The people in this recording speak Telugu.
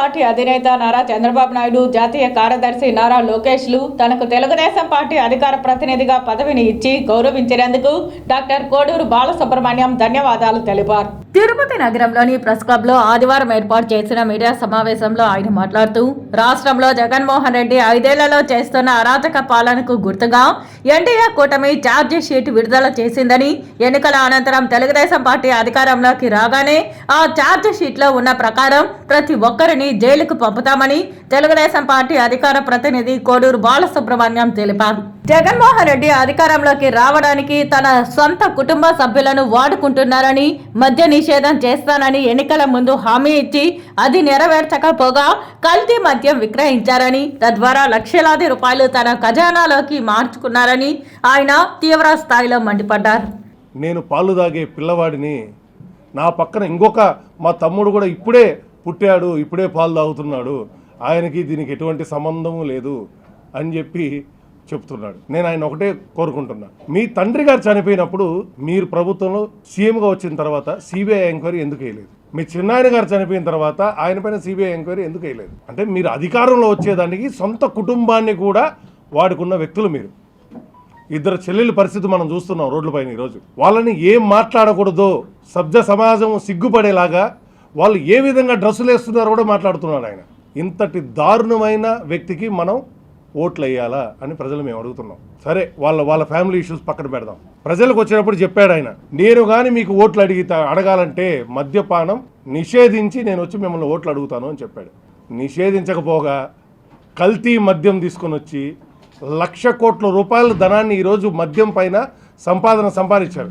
పార్టీ అధినేత నారా చంద్రబాబు నాయుడు, జాతీయ కార్యదర్శి నారా లోకేష్లు తనకు తెలుగుదేశం పార్టీ అధికార ప్రతినిధిగా పదవిని ఇచ్చి గౌరవించినందుకు డాక్టర్ కోడూరు బాలసుబ్రహ్మణ్యం ధన్యవాదాలు తెలిపారు. తిరుపతి నగరంలోని ప్రెస్ క్లబ్ లో ఆదివారం ఏర్పాటు చేసిన మీడియా సమావేశంలో ఆయన మాట్లాడుతూ, రాష్ట్రంలో జగన్మోహన్ రెడ్డి 5 ఏళ్లలో చేస్తున్న అరాచక పాలనకు గుర్తుగా ఎన్డీఏ కూటమి ఛార్జీ షీట్ విడుదల చేసిందని, ఎన్నికల అనంతరం తెలుగుదేశం పార్టీ అధికారంలోకి రాగానే ఆ ఛార్జీ షీట్ లో ఉన్న ప్రకారం ప్రతి ఒక్కరిని జైలుకు పంపుతామని తెలుగుదేశం పార్టీ అధికార ప్రతినిధి కోడూరు బాలసుబ్రహ్మణ్యం తెలిపారు. జగన్మోహన్ రెడ్డి అధికారంలోకి రావడానికి తన సొంత కుటుంబ సభ్యులను వాడుకుంటున్నారని, మద్య నిషేధం చేస్తానని ఎన్నికల ముందు హామీ ఇచ్చి అది నెరవేర్చకపోగా కల్తీ మద్యం విక్రయించారని, తద్వారా లక్షలాది రూపాయలు తన ఖజానాలోకి మార్చుకున్నారని ఆయన తీవ్ర స్థాయిలో మండిపడ్డారు. నేను పాలు తాగే పిల్లవాడిని, నా పక్కన ఇంకొక మా తమ్ముడు కూడా ఇప్పుడే పుట్టాడు, ఇప్పుడే పాలు తాగుతున్నాడు, ఆయనకి దీనికి ఎటువంటి సంబంధము లేదు అని చెప్పి చెప్తున్నాడు. నేను ఆయన ఒకటే కోరుకుంటున్నా, మీ తండ్రి గారు చనిపోయినప్పుడు మీరు ప్రభుత్వంలో సీఎంగా వచ్చిన తర్వాత సిబిఐ ఎంక్వైరీ ఎందుకు వేయలేదు? మీ చిన్నాయన గారు చనిపోయిన తర్వాత ఆయన పైన సిబిఐ ఎంక్వైరీ ఎందుకు వేయలేదు? అంటే మీరు అధికారంలో వచ్చేదానికి సొంత కుటుంబాన్ని కూడా వాడుకున్న వ్యక్తులు మీరు. 2 చెల్లెళ్ళ పరిస్థితి మనం చూస్తున్నాం రోడ్లపైన ఈరోజు. వాళ్ళని ఏం మాట్లాడకూడదో సభ్య సమాజం సిగ్గుపడేలాగా వాళ్ళు ఏ విధంగా డ్రెస్సులు వేస్తున్నారో కూడా మాట్లాడుతున్నాడు ఆయన. ఇంతటి దారుణమైన వ్యక్తికి మనం ఓట్లు వేయాలా అని ప్రజలు మేము అడుగుతున్నాం. సరే, వాళ్ళ ఫ్యామిలీ ఇష్యూస్ పక్కన పెడదాం. ప్రజలకు వచ్చినప్పుడు చెప్పాడు ఆయన, నేను కానీ మీకు ఓట్లు అడగాలంటే మద్యపానం నిషేధించి నేను వచ్చి మిమ్మల్ని ఓట్లు అడుగుతాను అని చెప్పాడు. నిషేధించకపోగా కల్తీ మద్యం తీసుకొని వచ్చి 1,00,00,000 కోట్ల రూపాయల ధనాన్ని ఈరోజు మద్యం పైన సంపాదించారు.